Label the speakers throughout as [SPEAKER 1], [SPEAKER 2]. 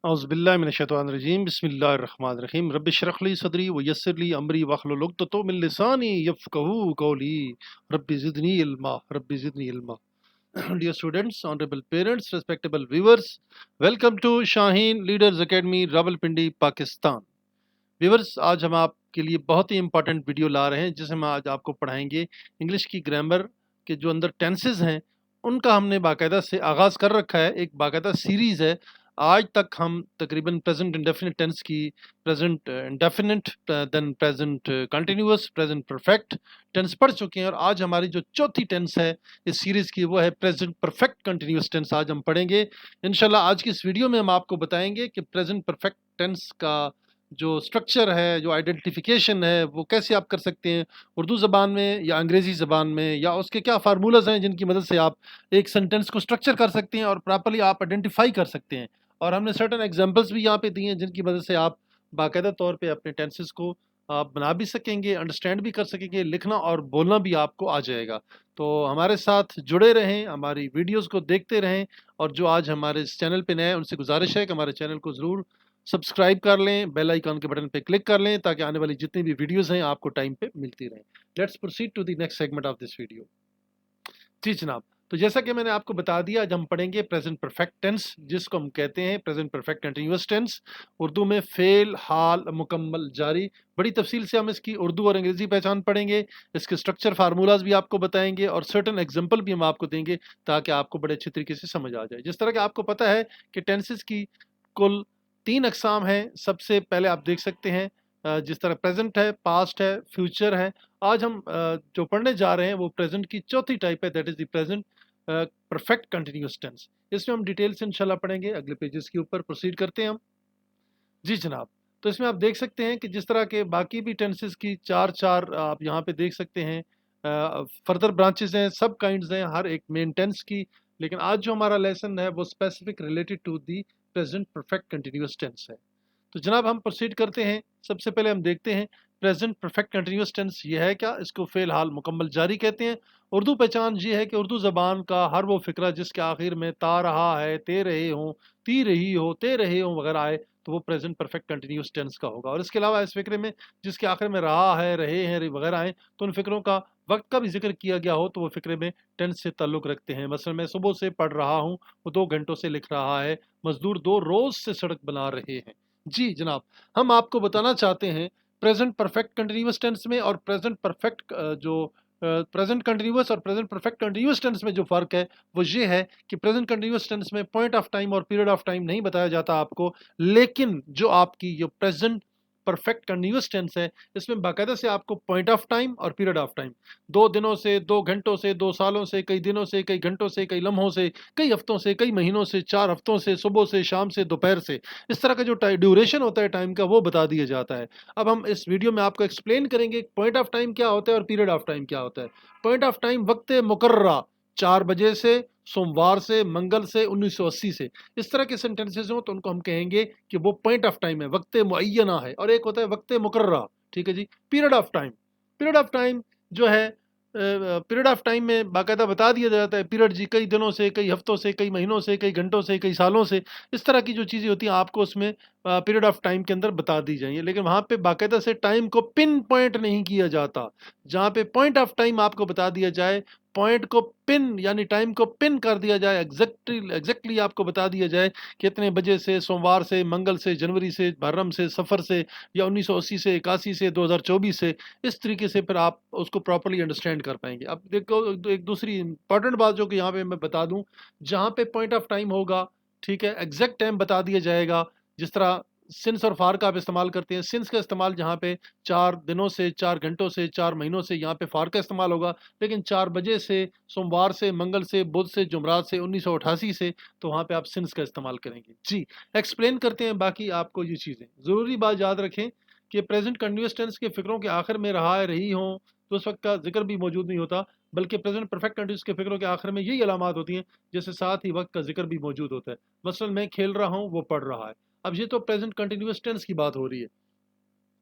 [SPEAKER 1] औज़ुबिल्लाहि बिस्मिल्लाहिर्रहमानिर्रहीम रब्बिश्रह ली सदरी व यस्सिर ली अमरी वहलुल उक़दतम मिन लिसानी यफ़क़हू क़ौली rabbi ज़िदनी इल्मा। Dear students, honorable parents, respectable viewers, welcome to Shaheen Leaders Academy, Rawalpindi, Pakistan. Viewers, आज हम आपके लिए बहुत ही इंपॉर्टेंट वीडियो ला रहे हैं जिसमें आज आपको पढ़ाएंगे इंग्लिश की ग्रामर के जो अंदर टेंसेस हैं उनका हमने बाकायदा से आगाज़ कर रखा है। एक बाकायदा सीरीज़ है। आज तक हम तकरीबन प्रेजेंट इंडेफिनिट टेंस की, present indefinite, then present continuous, present perfect tense पढ़ चुके हैं और आज हमारी जो चौथी टेंस है इस सीरीज़ की वो है प्रेजेंट परफेक्ट कंटिन्यूअस टेंस। आज हम पढ़ेंगे इंशाल्लाह। आज की इस वीडियो में हम आपको बताएंगे कि प्रेजेंट परफेक्ट टेंस का जो स्ट्रक्चर है, जो आइडेंटिफिकेशन है, वो कैसे आप कर सकते हैं उर्दू ज़बान में या अंग्रेज़ी ज़बान में, या उसके क्या फार्मूलाज हैं जिनकी मदद से आप एक सेंटेंस को स्ट्रक्चर कर सकते हैं और प्रॉपर्ली आप आइडेंटिफाई कर सकते हैं। और हमने सर्टेन एग्जांपल्स भी यहाँ पे दिए हैं जिनकी मदद से आप बाकायदा तौर पे अपने टेंसेस को आप बना भी सकेंगे, अंडरस्टैंड भी कर सकेंगे, लिखना और बोलना भी आपको आ जाएगा। तो हमारे साथ जुड़े रहें, हमारी वीडियोज़ को देखते रहें, और जो आज हमारे इस चैनल पे नए हैं उनसे गुजारिश है कि हमारे चैनल को ज़रूर सब्सक्राइब कर लें, बेल आइकन के बटन पे क्लिक कर लें ताकि आने वाली जितनी भी वीडियोस हैं आपको टाइम पे मिलती रहें। Let's proceed to the next segment of this video. जी जनाब, तो जैसा कि मैंने आपको बता दिया, आज हम पढ़ेंगे प्रेजेंट परफेक्ट टेंस, जिसको हम कहते हैं present perfect continuous tense. Urdu में फेल, हाल, मुकम्मल, जारी। बड़ी तफसील से हम इसकी उर्दू और अंग्रेजी पहचान पढ़ेंगे, इसके स्ट्रक्चर फार्मूलाज भी आपको बताएंगे और सर्टन एग्जाम्पल भी हम आपको देंगे ताकि आपको बड़े अच्छे तरीके से समझ आ जाए। जिस तरह कि आपको पता है कि टेंसेस की कुल 3 अक़साम हैं। सबसे पहले आप देख सकते हैं जिस तरह प्रेजेंट है, पास्ट है, फ्यूचर है। आज हम जो पढ़ने जा रहे हैं वो प्रेजेंट की चौथी टाइप है, that is the present perfect continuous tense. इसमें हम डिटेल से इंशाल्लाह पढ़ेंगे। अगले पेजेस के ऊपर प्रोसीड करते हैं हम। जी जनाब, तो इसमें आप देख सकते हैं कि जिस तरह के बाकी भी टेंसेस की चार आप यहाँ पे देख सकते हैं, फर्दर ब्रांचेस हैं, सब काइंड्स हैं हर एक मेन टेंस की। लेकिन आज जो हमारा लेसन है वो specific related to the present perfect continuous tense है। तो जनाब हम प्रोसीड करते हैं। सबसे पहले हम देखते हैं प्रेजेंट परफेक्ट कंटीन्यूअस टेंस ये है क्या। इसको फेल, हाल, मुकम्मल, जारी कहते हैं। उर्दू पहचान ये है कि उर्दू ज़बान का हर वो फ़िक्रा जिसके आखिर में ता रहा है, ते रहे हों, ती रही हो, ते रहे हों वगैरह आए तो वो प्रेजेंट परफेक्ट कंटीन्यूअस टेंस का होगा। और इसके अलावा इस फ़िक्रे में जिसके आखिर में रहा है, रहे हैं वगैरह आए तो उन फ़िक्रों का वक्त का भी जिक्र किया गया हो तो वो फ़िक्रे में टेंस से ताल्लुक़ रखते हैं। मसलन मैं सुबह से पढ़ रहा हूँ, वो 2 घंटों से लिख रहा है, मज़दूर 2 रोज़ से सड़क बना रहे हैं। जी जनाब, हम आपको बताना चाहते हैं प्रेजेंट परफेक्ट कंटीन्यूअस टेंस में और प्रेजेंट परफेक्ट जो प्रेजेंट कंटीन्यूअस और प्रेजेंट परफेक्ट कंटीन्यूअस टेंस में जो फ़र्क है वो ये है कि प्रेजेंट कंटीन्यूअस टेंस में पॉइंट ऑफ टाइम और पीरियड ऑफ टाइम नहीं बताया जाता आपको, लेकिन जो आपकी जो प्रेजेंट परफेक्ट कंटीन्यूअस टेंस है इसमें बाकायदा से आपको पॉइंट ऑफ टाइम और पीरियड ऑफ टाइम, 2 दिनों से, 2 घंटों से, 2 सालों से, कई दिनों से, कई घंटों से, कई लम्हों से, कई हफ्तों से, कई महीनों से, 4 हफ्तों से, सुबह से, शाम से, दोपहर से, इस तरह का जो ड्यूरेशन होता है टाइम का वो बता दिया जाता है। अब हम इस वीडियो में आपको एक्सप्लेन करेंगे पॉइंट ऑफ टाइम क्या होता है और पीरियड ऑफ टाइम क्या होता है। पॉइंट ऑफ टाइम वक्त मुकर्ररा, 4 बजे से, सोमवार से, मंगल से, 1980 से, इस तरह के सेंटेंसेस हो तो उनको हम कहेंगे कि वो पॉइंट ऑफ टाइम है, वक्त मुअय्यना है। और एक होता है वक्त मुकर्ररा, ठीक है जी। Period of time, period of time जो है, पीरियड ऑफ टाइम में बाकायदा बता दिया जाता है पीरियड जी, कई दिनों से, कई हफ्तों से, कई महीनों से, कई घंटों से, कई सालों से, इस तरह की जो चीज़ें होती हैं आपको उसमें पीरियड ऑफ टाइम के अंदर बता दी जाएंगी। लेकिन वहाँ पे बाकायदा से टाइम को पिन पॉइंट नहीं किया जाता। जहाँ पे पॉइंट ऑफ टाइम आपको बता दिया जाए, पॉइंट को पिन यानी टाइम को पिन कर दिया जाए, एग्जैक्टली आपको बता दिया जाए कितने बजे से, सोमवार से, मंगल से, जनवरी से, मुहर्रम से, सफ़र से, या 1980 से, 81 से, 2024 से, इस तरीके से फिर आप उसको प्रॉपर्ली अंडरस्टैंड कर पाएंगे। अब देखो एक दूसरी इंपॉर्टेंट बात जो कि यहाँ पे मैं बता दूं, जहाँ पे पॉइंट ऑफ टाइम होगा, ठीक है, एग्जैक्ट टाइम बता दिया जाएगा। जिस तरह सिंस और फार का आप इस्तेमाल करते हैं, सिंस का इस्तेमाल जहाँ पे 4 दिनों से, 4 घंटों से, 4 महीनों से, यहाँ पे फार का इस्तेमाल होगा। लेकिन 4 बजे से, सोमवार से, मंगल से, बुध से, जुमरात से, 1988 से, तो वहाँ पे आप सिंस का इस्तेमाल करेंगे। जी, एक्सप्लेन करते हैं बाकी आपको ये चीज़ें। ज़रूरी बात याद रखें कि प्रेजेंट कंटिन्यूअस टेंस के फिक्रों के आखिर में रहा है, रही हों, तो उस वक्त का जिक्र भी मौजूद नहीं होता, बल्कि प्रेजेंट परफेक्ट कंटिन्यूअस के फिक्रों के आखिर में यही अलामात होती हैं, जैसे साथ ही वक्त का जिक्र भी मौजूद होता है। मसलन मैं खेल रहा हूँ, वो पढ़ रहा है। अब ये तो प्रेजेंट कंटिन्यूअस टेंस की बात हो रही है,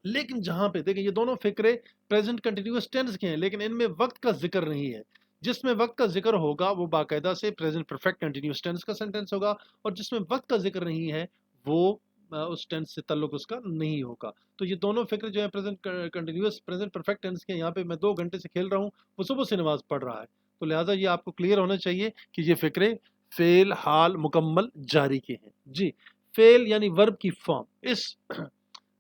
[SPEAKER 1] लेकिन जहां पे देखिए ये दोनों फिक्रे प्रेजेंट कंटिन्यूअस टेंस के हैं, लेकिन इनमें वक्त का जिक्र नहीं है। जिसमें वक्त का जिक्र होगा वो बाकायदा से प्रेजेंट परफेक्ट कंटिन्यूअस टेंस का सेंटेंस होगा, और जिसमें वक्त का जिक्र नहीं है वो उस टेंस से ताल्लुक उसका नहीं होगा। तो ये दोनों फिक्र जो है present continuous present perfect tense के, यहाँ पे मैं 2 घंटे से खेल रहा हूँ, वो सुबह से नमाज पढ़ रहा है। तो लिहाजा ये आपको क्लियर होना चाहिए कि ये फिक्रे फेल हाल मुकम्मल जारी के हैं। जी, फेल यानी वर्ब की फॉर्म। इस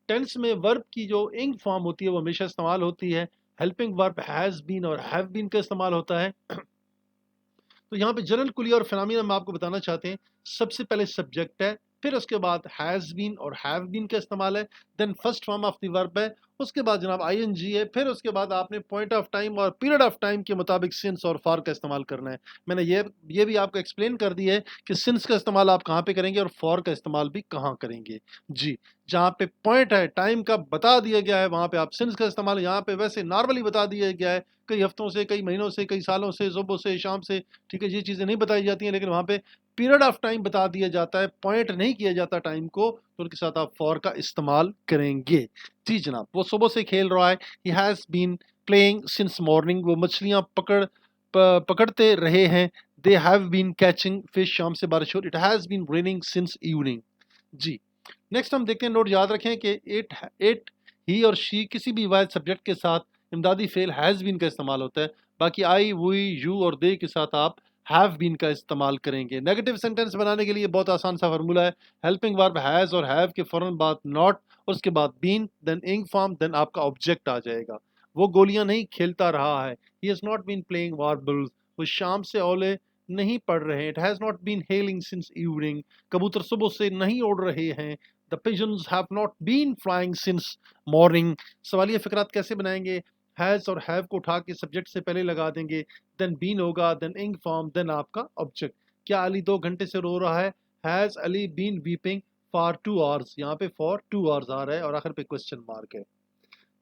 [SPEAKER 1] टेंस में वर्ब की जो इंग फॉर्म होती है वो हमेशा इस्तेमाल होती है। हेल्पिंग वर्ब हैज बीन और हैव बीन का इस्तेमाल होता है। तो यहाँ पे जनरल कुलिया और फिनोमिना हम आपको बताना चाहते हैं। सबसे पहले सब्जेक्ट है, फिर उसके बाद हैज बीन और हैव बीन का इस्तेमाल है, then first form of the verb है, उसके बाद जनाब आईएनजी है, फिर उसके बाद आपने पॉइंट ऑफ टाइम और पीरियड ऑफ टाइम के मुताबिक सिंस और फॉर का इस्तेमाल करना है। मैंने ये भी आपको एक्सप्लेन कर दिया है कि सिंस का इस्तेमाल आप कहाँ पे करेंगे और फॉर का इस्तेमाल भी कहाँ करेंगे। जी, जहाँ पे पॉइंट है, टाइम का बता दिया गया है, वहाँ पे आप सिंस का इस्तेमाल, यहाँ पे वैसे नॉर्मली बता दिया गया है, कई हफ्तों से, कई महीनों से, कई सालों से, सुबह से शाम से, ठीक है, ये चीज़ें नहीं बताई जाती हैं, लेकिन वहाँ पे पीरियड ऑफ टाइम बता दिया जाता है, पॉइंट नहीं किया जाता टाइम को, तो उनके साथ आप फॉर का इस्तेमाल करेंगे। जी जनाब, वो सुबह से खेल रहा है, he has been playing since morning, वो मछलियाँ पकड़ते रहे हैं, they have been catching fish, शाम से बारिश हो, it has been raining since evening. जी, नेक्स्ट हम देखते हैं, नोट याद रखें कि इट ही और शी किसी भी वाइड सब्जेक्ट के साथ इमदादी फेल हैज़ बीन का इस्तेमाल होता है। बाकी आई, वी, यू और दे के साथ आप हैव बीन का इस्तेमाल करेंगे। नेगेटिव सेंटेंस बनाने के लिए बहुत आसान सा फार्मूला है, हेल्पिंग वर्ब हैज़ और हैव के फ़ौरन बाद नॉट, उसके बाद been, then ing form, then आपका ऑब्जेक्ट आ जाएगा। वो गोलियां नहीं खेलता रहा है, he has not been playing marbles, वो शाम से ओले नहीं पढ़ रहे हैं, it has not been hailing since evening, कबूतर सुबह से नहीं उड़ रहे हैं, the pigeons have not been flying since morning. सवालिया फिक्रात कैसे बनाएंगे, हैज़ और हैव को उठा के सब्जेक्ट से पहले लगा देंगे, देन बीन होगा, देन इंग फॉर्म, देन आपका ऑब्जेक्ट। क्या अली 2 घंटे से रो रहा है, has Ali been weeping for 2 hours, यहाँ पे फॉर 2 आवर्स आ रहा है और आखिर पे क्वेश्चन मार्क है।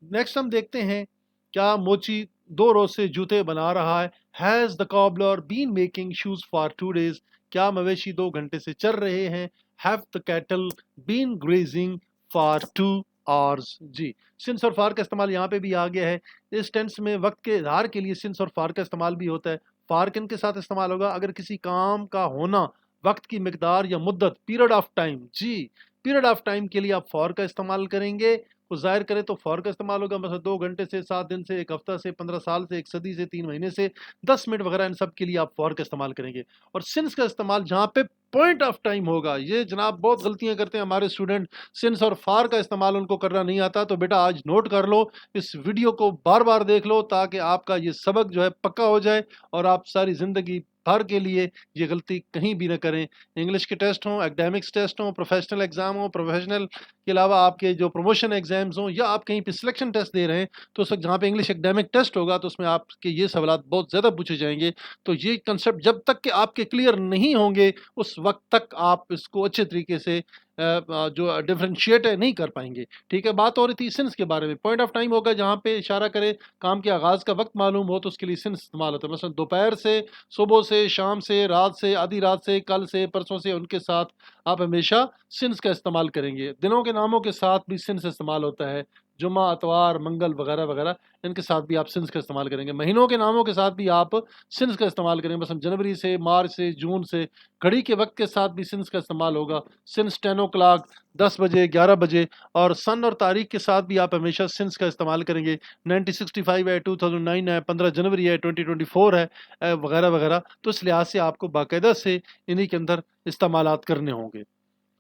[SPEAKER 1] नेक्स्ट हम देखते हैं, क्या मोची 2 रोज से जूते बना रहा है, has the cobbler been making shoes for 2 days, क्या मवेशी 2 घंटे से चल रहे हैं, have the cattle been grazing for 2 hours. जी, सिंस और फार का इस्तेमाल यहाँ पे भी आ गया है। इस टेंस में वक्त के इजहार के लिए सिंस और फार का इस्तेमाल भी होता है। फार किन के साथ इस्तेमाल होगा, अगर किसी काम का होना, वक्त की मिकदार या मुद्दत, पीरियड ऑफ टाइम। जी, पीरियड ऑफ टाइम के लिए आप फॉर का इस्तेमाल करेंगे, को ज़ाहिर करें तो फॉर का इस्तेमाल होगा, मतलब 2 घंटे से, 7 दिन से, 1 हफ्ता से, 15 साल से, 1 सदी से, 3 महीने से, 10 मिनट वगैरह, इन सब के लिए आप फॉर का इस्तेमाल करेंगे। और सिंस का इस्तेमाल जहाँ पे पॉइंट ऑफ टाइम होगा, ये जनाब बहुत गलतियां करते हैं हमारे स्टूडेंट, सिंस और फार का इस्तेमाल उनको करना नहीं आता। तो बेटा आज नोट कर लो, इस वीडियो को बार बार देख लो, ताकि आपका ये सबक जो है पक्का हो जाए और आप सारी ज़िंदगी भर के लिए ये गलती कहीं भी ना करें। इंग्लिश के टेस्ट हों, एकेडमिक्स टेस्ट हों, प्रोफेशनल एग्जाम हो, प्रोफेशनल के अलावा आपके जो प्रमोशन एग्जाम्स हों, या आप कहीं पे सिलेक्शन टेस्ट दे रहे हैं, तो उस वक्त जहाँ पे इंग्लिश एकेडमिक टेस्ट होगा तो उसमें आपके ये सवालात बहुत ज़्यादा पूछे जाएंगे। तो ये कंसेप्ट जब तक कि आपके क्लियर नहीं होंगे, उस वक्त तक आप इसको अच्छे तरीके से जो डिफरेंशिएट है नहीं कर पाएंगे। ठीक है, बात हो रही थी सिंस के बारे में। पॉइंट ऑफ टाइम होगा जहाँ पे इशारा करे, काम के आगाज़ का वक्त मालूम हो, तो उसके लिए सिंस इस्तेमाल होता है। मसलन दोपहर से, सुबह से, शाम से, रात से, आधी रात से, कल से, परसों से, उनके साथ आप हमेशा सिंस का इस्तेमाल करेंगे। दिनों के नामों के साथ भी सिंस इस्तेमाल होता है, जुमा, अतवार, मंगल वगैरह वगैरह, इनके साथ भी आप सिंस का इस्तेमाल करेंगे। महीनों के नामों के साथ भी आप सिंस का इस्तेमाल करेंगे, मसलन जनवरी से, मार्च से, जून से। घड़ी के वक्त के साथ भी सिंस का इस्तेमाल होगा, सिंस 10 ओ क्लाक, 10 बजे, 11 बजे। और सन और तारीख के साथ भी आप हमेशा सिंस का इस्तेमाल करेंगे। 1965 है, 2009 है, 15 जनवरी है, 2024 है, वगैरह वगैरह। तो इस लिहाज से आपको बाकायदा से इन्हीं के अंदर इस्तेमालात करने होंगे।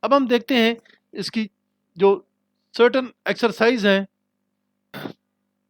[SPEAKER 1] अब हम देखते हैं इसकी जो सर्टन एक्सरसाइज हैं,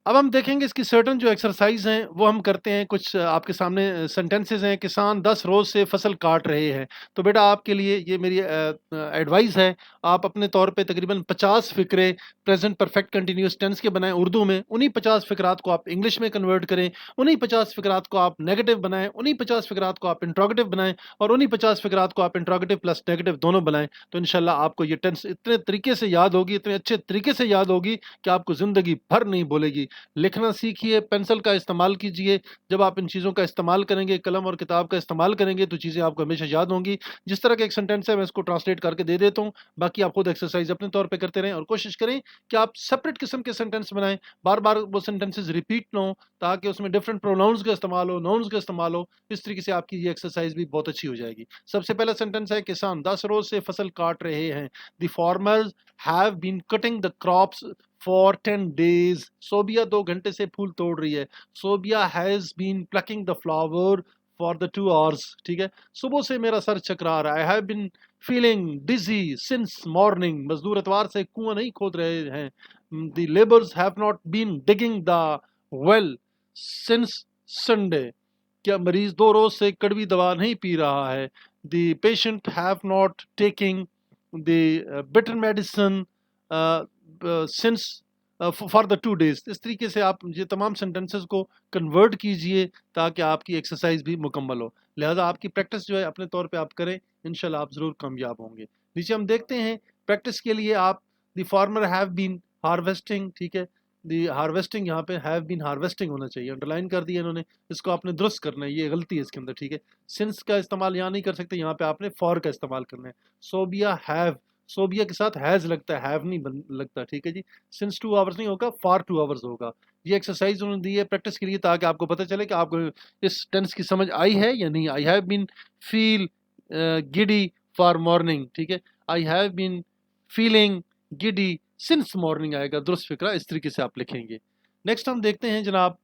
[SPEAKER 1] अब हम देखेंगे इसकी सर्टन जो एक्सरसाइज हैं वो हम करते हैं। कुछ आपके सामने सेंटेंसेस हैं, किसान 10 रोज से फसल काट रहे हैं। तो बेटा आपके लिए ये मेरी एडवाइस है, आप अपने तौर पे तकरीबन 50 फिक्रे प्रेजेंट परफेक्ट कंटिन्यूस टेंस के बनाएं उर्दू में, उन्हीं 50 फिक्रात को आप इंग्लिश में कन्वर्ट करें, उन्हीं 50 फिक्रात को आप नेगेटिव बनाएं, उन्हीं 50 फिक्रात को आप इंट्रोगेटिव बनाएं, और उन्हीं 50 फिक्रात को आप इंट्रोगेटिव प्लस नेगेटिव दोनों बनाएं। तो इंशाल्लाह आपको ये टेंस इतने तरीके से याद होगी, इतने अच्छे तरीके से याद होगी कि आपको ज़िंदगी भर नहीं भूलेगी। लिखना सीखिए, पेंसिल का इस्तेमाल कीजिए। जब आप इन चीज़ों का इस्तेमाल करेंगे, कलम और किताब का इस्तेमाल करेंगे, तो चीज़ें आपको हमेशा याद होंगी। जिस तरह का एक सेंटेंस है मैं इसको ट्रांसलेट करके दे देता हूँ, बाकी आप खुद एक्सरसाइज अपने तौर पे करते रहें और कोशिश करें कि आप सेपरेट किस्म के सेंटेंस बनाएं, बार-बार वो सेंटेंसेस रिपीट ना हो, ताकि उसमें डिफरेंट प्रोनाउंस का इस्तेमाल हो, नाउन्स का इस्तेमाल हो। इस तरीके से आपकी ये एक्सरसाइज भी बहुत अच्छी हो जाएगी। सबसे पहला सेंटेंस है, किसान 10 रोज से फसल काट रहे हैं। The farmers have been cutting the crops for 10 days. Sobia 2 घंटे से फूल तोड़ रही है। Sobia has been plucking the flower for the 2 hours. ठीक है, सुबह से मेरा सर चकरा रहा है। I have been feeling dizzy since morning. मजदूर एतवार से कुआं नहीं खोद रहे हैं। The labours have not been digging the well since Sunday. क्या मरीज 2 रोज से कड़वी दवा नहीं पी रहा है। The patient have not taking the better medicine since for the 2 days. इस तरीके से आप ये तमाम सेंटेंसेस को कन्वर्ट कीजिए ताकि आपकी एक्सरसाइज भी मुकम्मल हो। लिहाजा आपकी प्रैक्टिस जो है अपने तौर पे आप करें, इंशाल्लाह आप ज़रूर कामयाब होंगे। नीचे हम देखते हैं प्रैक्टिस के लिए आप the farmer have been harvesting. ठीक है, दी हार्वेस्टिंग यहाँ पे हैव बीन हार्वेस्टिंग होना चाहिए, अंडरलाइन कर दिया इन्होंने। इसको आपने दुरुस्त करना है, ये गलती है इसके अंदर। ठीक है, सिंस का इस्तेमाल यहाँ नहीं कर सकते, यहाँ पे आपने फॉर का इस्तेमाल करना है। सोबिया हैव, सोबिया के साथ हैज लगता है, हैव नहीं लगता। ठीक है जी, सिंस 2 आवर्स नहीं होगा, फॉर 2 आवर्स होगा। ये एक्सरसाइज उन्होंने दी है प्रैक्टिस के लिए, ताकि आपको पता चले कि आपको इस टेंस की समझ आई है या नहीं। I have been feel giddy for morning. ठीक है, I have been feeling giddy since morning आएगा, दुरुस्त फिक्रा। इस तरीके से आप लिखेंगे। नेक्स्ट हम देखते हैं जनाब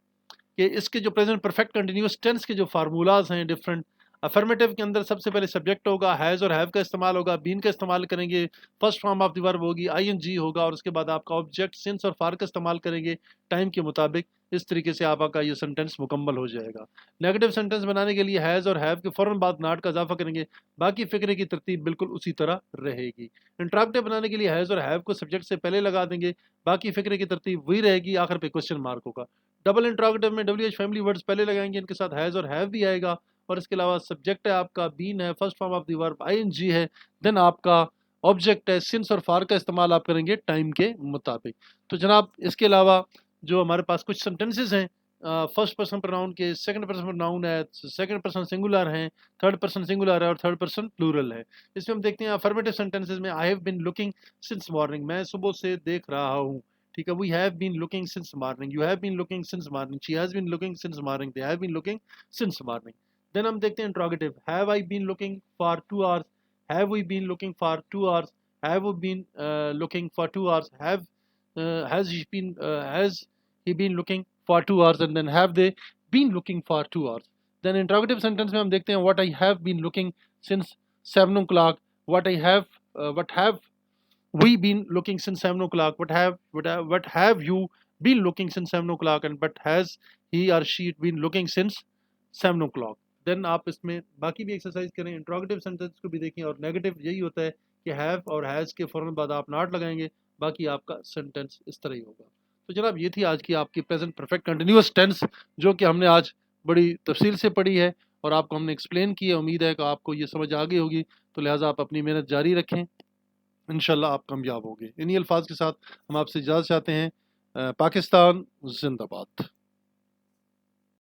[SPEAKER 1] कि इसके जो प्रेजेंट परफेक्ट कंटिन्यूअस टेंस के जो फार्मूलाज हैं डिफरेंट। अफर्मेटिव के अंदर सबसे पहले सब्जेक्ट होगा, हैज़ और हैव का इस्तेमाल होगा, बीन का इस्तेमाल करेंगे, first form of the verb होगी आईएनजी होगा, और उसके बाद आपका ऑब्जेक्ट सिंस और फार का इस्तेमाल करेंगे टाइम के मुताबिक। इस तरीके से आपका ये सेंटेंस मुकम्मल हो जाएगा। नेगेटिव सेंटेंस बनाने के लिए हैज़ और हैव के फ़ौरन बाद नाट का इजाफा करेंगे, बाकी फिक्रे की तरतीब बिल्कुल उसी तरह रहेगी। इंट्रैक्टिव बनाने के लिए हैज़ और हैव को सब्जेक्ट से पहले लगा देंगे, बाकी फिक्रे की तरतीब वही रहेगी, आखिर पे क्वेश्चन मार्क होगा। डबल इंट्रोगेटिव में WH फैमिली वर्ड्स पहले लगाएंगे, इनके साथ हैज़ और हैव भी आएगा, और इसके अलावा सब्जेक्ट है आपका बीन है, first form of the verb ING है, देन आपका ऑब्जेक्ट है सिंस और फार का इस्तेमाल आप करेंगे टाइम के मुताबिक। तो जनाब इसके अलावा जो हमारे पास कुछ सेंटेंसेस हैं, फर्स्ट पर्सन प्रोनाउन के, सेकंड पर्सन प्रोनाउन है, सेकंड पर्सन सिंगुलर हैं, थर्ड पर्सन सिंगुलर है और थर्ड पर्सन प्लूरल है। इसमें हम देखते हैं अफर्मेटिव सेंटेंसेस में I have been looking since morning, मैं सुबह से देख रहा हूँ। ठीक है, we have been looking since morning, you have been looking since morning, she has been looking since morning, they have been looking since morning. Then हम देखते हैं interrogative, have I been looking for 2 hours, have we been looking for 2 hours, have we been looking for 2 hours, have has he been looking for 2 hours, and then have they been looking for 2 hours. Then interrogative sentence में हम देखते हैं what I have been looking since 7 o'clock, what have we been looking since 7 o'clock, what have you been looking since 7 o'clock, and but has he or she been looking since 7 o'clock. Then आप इसमें बाकी भी exercise करें, interrogative sentence को भी देखें, और negative यही होता है कि हैव और हैज़ के फ़ौरन बाद आप नॉट लगाएंगे, बाकी आपका सेंटेंस इस तरह ही होगा। तो जनाब ये थी आज की आपकी प्रेजेंट परफेक्ट कंटिन्यूअस टेंस, जो कि हमने आज बड़ी तफसील से पढ़ी है और आपको हमने एक्सप्लेन की है। उम्मीद है कि आपको ये समझ आ गई होगी, तो लिहाजा आप अपनी मेहनत जारी रखें, इंशाल्लाह आप कामयाब होंगे। इन्हीं अल्फाज के साथ हम आपसे इजाज़त चाहते हैं। पाकिस्तान जिंदाबाद।